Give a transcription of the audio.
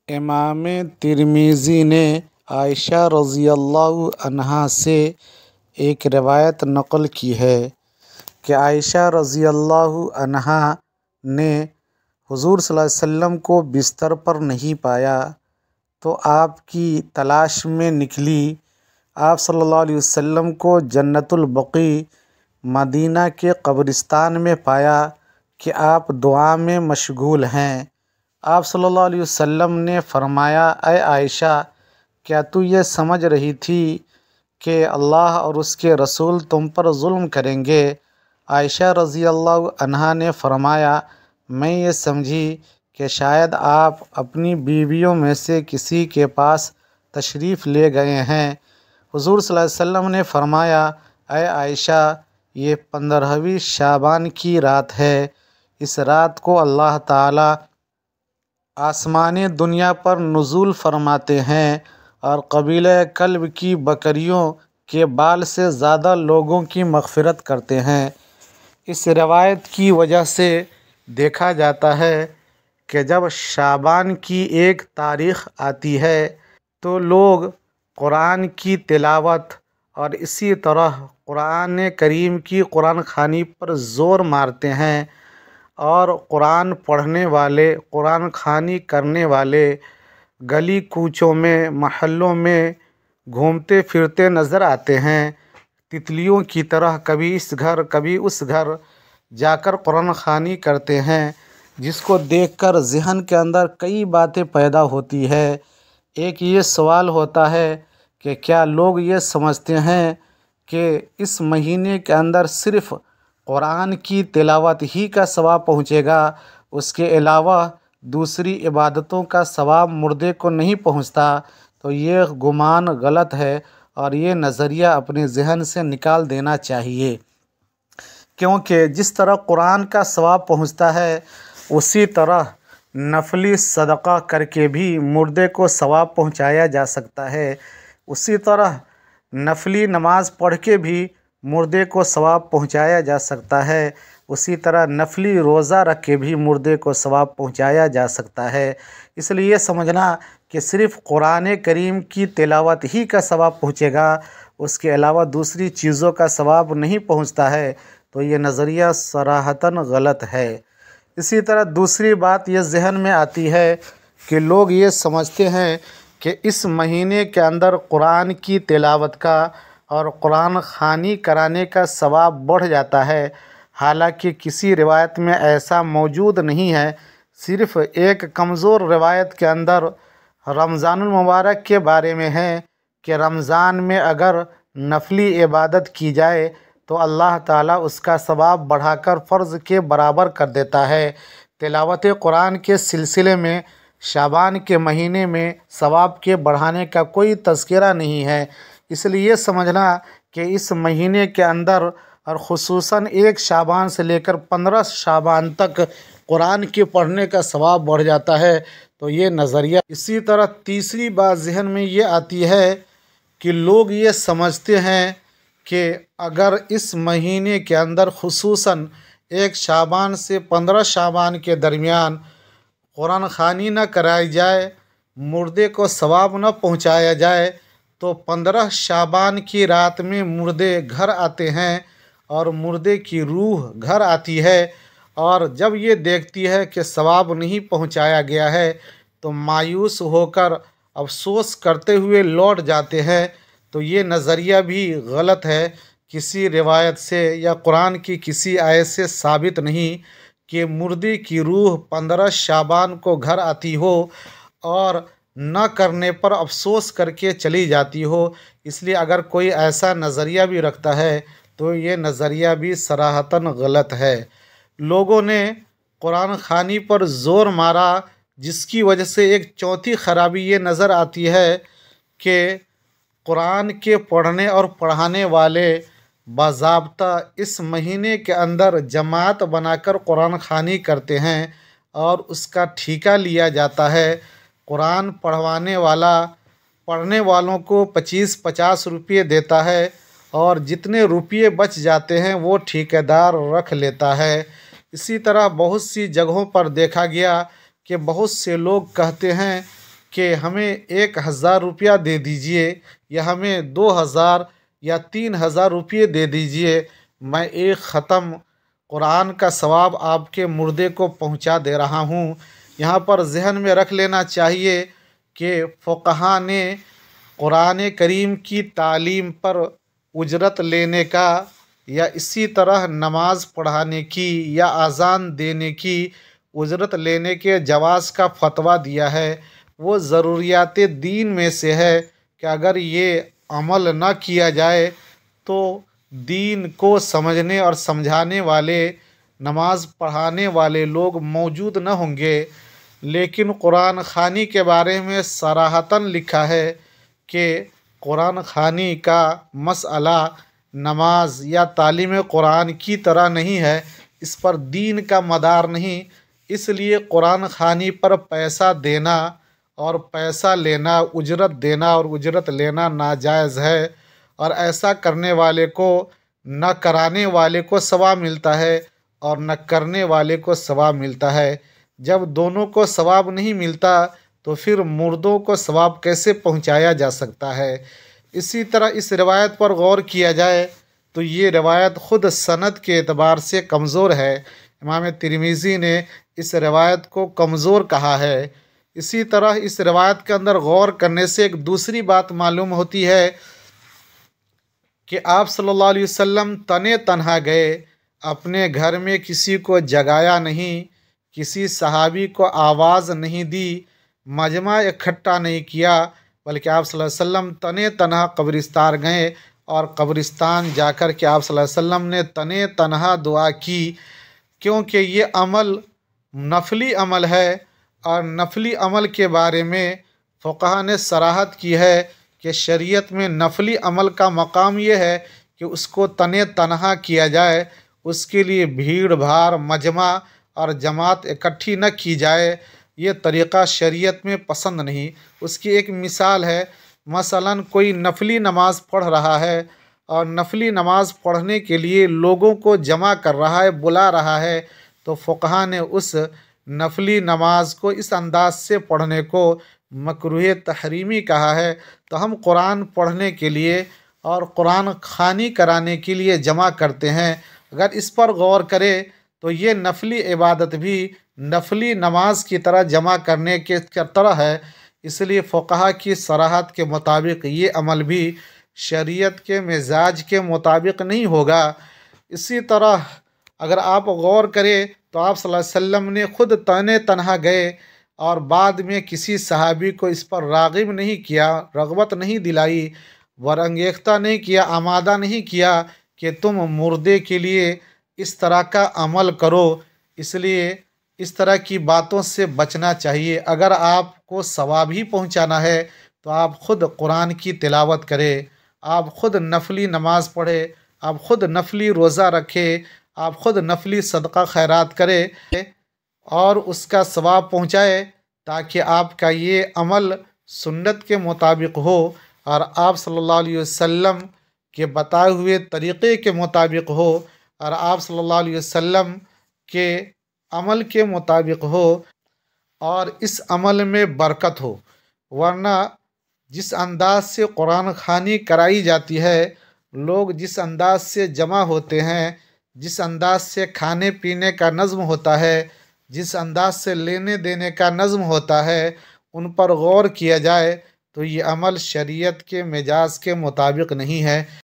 امام ترمذی نے عائشہ رضی اللہ عنہا سے ایک روایت نقل کی ہے کہ عائشہ رضی اللہ عنہا نے حضور صلی اللہ علیہ وسلم کو بستر پر نہیں پایا تو آپ کی تلاش میں نکلی۔ آپ صلی اللہ علیہ وسلم کو جنت البقیع مدینہ کے قبرستان میں پایا کہ آپ دعا میں مشغول ہیں۔ آپ صلی اللہ علیہ وسلم نے فرمایا، اے عائشہ، کیا تو یہ سمجھ رہی تھی کہ اللہ اور اس کے رسول تم پر ظلم کریں گے؟ عائشہ رضی اللہ عنہا نے فرمایا، میں یہ سمجھی کہ شاید آپ اپنی بیویوں میں سے کسی کے پاس تشریف لے گئے ہیں۔ حضور صلی اللہ علیہ وسلم نے فرمایا، اے عائشہ، یہ 15ویں شعبان کی رات ہے۔ اس رات کو اللہ تعالیٰ آسمان دنیا پر نزول فرماتے ہیں اور قبیلہ کلب کی بکریوں کے بال سے زیادہ لوگوں کی مغفرت کرتے ہیں۔ اس روایت کی وجہ سے دیکھا جاتا ہے کہ جب شعبان کی ایک تاریخ آتی ہے تو لوگ قرآن کی تلاوت اور اسی طرح قرآن کریم کی قرآن خوانی پر زور مارتے ہیں، اور قرآن پڑھنے والے، قرآن خوانی کرنے والے گلی کوچوں میں، محلوں میں گھومتے پھرتے نظر آتے ہیں، تتلیوں کی طرح کبھی اس گھر کبھی اس گھر جا کر قرآن خوانی کرتے ہیں، جس کو دیکھ کر ذہن کے اندر کئی باتیں پیدا ہوتی ہے۔ ایک یہ سوال ہوتا ہے کہ کیا لوگ یہ سمجھتے ہیں کہ اس مہینے کے اندر صرف قرآن کی تلاوت ہی کا ثواب پہنچے گا، اس کے علاوہ دوسری عبادتوں کا ثواب مردے کو نہیں پہنچتا؟ تو یہ گمان غلط ہے اور یہ نظریہ اپنے ذہن سے نکال دینا چاہیے، کیونکہ جس طرح قرآن کا ثواب پہنچتا ہے اسی طرح نفلی صدقہ کر کے بھی مردے کو ثواب پہنچایا جا سکتا ہے، اسی طرح نفلی نماز پڑھ کے بھی مردے کو ثواب پہنچایا جا سکتا ہے، اسی طرح نفلی روزہ رکھ کے بھی مردے کو ثواب پہنچایا جا سکتا ہے۔ اس لیے سمجھنا کہ صرف قرآن کریم کی تلاوت ہی کا ثواب پہنچے گا، اس کے علاوہ دوسری چیزوں کا ثواب نہیں پہنچتا ہے، تو یہ نظریہ صراحتاً غلط ہے۔ اسی طرح دوسری بات یہ ذہن میں آتی ہے کہ لوگ یہ سمجھتے ہیں کہ اس مہینے کے اندر قرآن کی تلاوت کا اور قرآن خوانی کرانے کا ثواب بڑھ جاتا ہے، حالانکہ کسی روایت میں ایسا موجود نہیں ہے۔ صرف ایک کمزور روایت کے اندر رمضان المبارک کے بارے میں ہے کہ رمضان میں اگر نفلی عبادت کی جائے تو اللہ تعالیٰ اس کا ثواب بڑھا کر فرض کے برابر کر دیتا ہے۔ تلاوت قرآن کے سلسلے میں شعبان کے مہینے میں ثواب کے بڑھانے کا کوئی تذکرہ نہیں ہے، اس لیے سمجھنا کہ اس مہینے کے اندر اور خصوصاً 1 شعبان سے لے کر 15 شعبان تک قرآن کے پڑھنے کا ثواب بڑھ جاتا ہے، تو یہ نظریہ۔ اسی طرح تیسری بات ذہن میں یہ آتی ہے کہ لوگ یہ سمجھتے ہیں کہ اگر اس مہینے کے اندر خصوصاً 1 شعبان سے 15 شعبان کے درمیان قرآن خوانی نہ کرائی جائے، مردے کو ثواب نہ پہنچایا جائے، تو 15 شعبان کی رات میں مردے گھر آتے ہیں اور مردے کی روح گھر آتی ہے، اور جب یہ دیکھتی ہے کہ ثواب نہیں پہنچایا گیا ہے تو مایوس ہو کر افسوس کرتے ہوئے لوٹ جاتے ہیں۔ تو یہ نظریہ بھی غلط ہے، کسی روایت سے یا قرآن کی کسی آیت سے ثابت نہیں کہ مردے کی روح 15 شعبان کو گھر آتی ہو اور نہ کرنے پر افسوس کر کے چلی جاتی ہو۔ اس لیے اگر کوئی ایسا نظریہ بھی رکھتا ہے تو یہ نظریہ بھی صراحتاً غلط ہے۔ لوگوں نے قرآن خوانی پر زور مارا، جس کی وجہ سے ایک چوتھی خرابی یہ نظر آتی ہے کہ قرآن کے پڑھنے اور پڑھانے والے باضابطہ اس مہینے کے اندر جماعت بنا کر قرآن خوانی کرتے ہیں اور اس کا ٹھیکہ لیا جاتا ہے۔ قرآن پڑھوانے والا پڑھنے والوں کو 25-50 روپے دیتا ہے اور جتنے روپے بچ جاتے ہیں وہ ٹھیکیدار رکھ لیتا ہے۔ اسی طرح بہت سی جگہوں پر دیکھا گیا کہ بہت سے لوگ کہتے ہیں کہ ہمیں 1000 روپیہ دے دیجئے یا ہمیں 2000 یا 3000 روپیے دے دیجئے، میں ایک ختم قرآن کا ثواب آپ کے مردے کو پہنچا دے رہا ہوں۔ یہاں پر ذہن میں رکھ لینا چاہیے کہ فقہا نے قرآن کریم کی تعلیم پر اجرت لینے کا یا اسی طرح نماز پڑھانے کی یا اذان دینے کی اجرت لینے کے جواز کا فتویٰ دیا ہے۔ وہ ضروریات دین میں سے ہے کہ اگر یہ عمل نہ کیا جائے تو دین کو سمجھنے اور سمجھانے والے، نماز پڑھانے والے لوگ موجود نہ ہوں گے۔ لیکن قرآن خوانی کے بارے میں صراحتاً لکھا ہے کہ قرآن خوانی کا مسئلہ نماز یا تعلیم قرآن کی طرح نہیں ہے، اس پر دین کا مدار نہیں، اس لیے قرآن خوانی پر پیسہ دینا اور پیسہ لینا، اجرت دینا اور اجرت لینا ناجائز ہے، اور ایسا کرنے والے کو نہ کرانے والے کو ثواب ملتا ہے اور نہ کرنے والے کو ثواب ملتا ہے۔ جب دونوں کو ثواب نہیں ملتا تو پھر مردوں کو ثواب کیسے پہنچایا جا سکتا ہے؟ اسی طرح اس روایت پر غور کیا جائے تو یہ روایت خود سند کے اعتبار سے کمزور ہے۔ امام ترمذی نے اس روایت کو کمزور کہا ہے۔ اسی طرح اس روایت کے اندر غور کرنے سے ایک دوسری بات معلوم ہوتی ہے کہ آپ صلی اللہ علیہ وسلم تنے تنہا گئے، اپنے گھر میں کسی کو جگایا نہیں، کسی صحابی کو آواز نہیں دی، مجمع اکٹھا نہیں کیا، بلکہ آپ صلی اللہ علیہ وسلم تنے تنہا قبرستان گئے اور قبرستان جا کر کے آپ صلی اللہ علیہ وسلم نے تنے تنہا دعا کی، کیونکہ یہ عمل نفلی عمل ہے، اور نفلی عمل کے بارے میں فقہا نے صراحت کی ہے کہ شریعت میں نفلی عمل کا مقام یہ ہے کہ اس کو تنے تنہا کیا جائے، اس کے لیے بھیڑ بھاڑ، مجمع اور جماعت اکٹھی نہ کی جائے، یہ طریقہ شریعت میں پسند نہیں۔ اس کی ایک مثال ہے، مثلاً کوئی نفلی نماز پڑھ رہا ہے اور نفلی نماز پڑھنے کے لیے لوگوں کو جمع کر رہا ہے، بلا رہا ہے، تو فقہا نے اس نفلی نماز کو اس انداز سے پڑھنے کو مکروہ تحریمی کہا ہے۔ تو ہم قرآن پڑھنے کے لیے اور قرآن خوانی کرانے کے لیے جمع کرتے ہیں، اگر اس پر غور کرے تو یہ نفلی عبادت بھی نفلی نماز کی طرح جمع کرنے کے طرح ہے، اس لیے فقہا کی صراحت کے مطابق یہ عمل بھی شریعت کے مزاج کے مطابق نہیں ہوگا۔ اسی طرح اگر آپ غور کریں تو آپ صلی اللہ علیہ وسلم نے خود تنے تنہا گئے اور بعد میں کسی صحابی کو اس پر راغب نہیں کیا، رغبت نہیں دلائی، ورانگیختہ نہیں کیا، آمادہ نہیں کیا کہ تم مردے کے لیے اس طرح کا عمل کرو۔ اس لیے اس طرح کی باتوں سے بچنا چاہیے۔ اگر آپ کو ثواب ہی پہنچانا ہے تو آپ خود قرآن کی تلاوت کرے، آپ خود نفلی نماز پڑھے، آپ خود نفلی روزہ رکھے، آپ خود نفلی صدقہ خیرات کرے اور اس کا ثواب پہنچائے، تاکہ آپ کا یہ عمل سنت کے مطابق ہو اور آپ صلی اللہ علیہ وسلم کے بتائے ہوئے طریقے کے مطابق ہو اور آپ صلی اللہ علیہ وسلم کے عمل کے مطابق ہو اور اس عمل میں برکت ہو۔ ورنہ جس انداز سے قرآن خوانی کرائی جاتی ہے، لوگ جس انداز سے جمع ہوتے ہیں، جس انداز سے کھانے پینے کا نظم ہوتا ہے، جس انداز سے لینے دینے کا نظم ہوتا ہے، ان پر غور کیا جائے تو یہ عمل شریعت کے مزاج کے مطابق نہیں ہے۔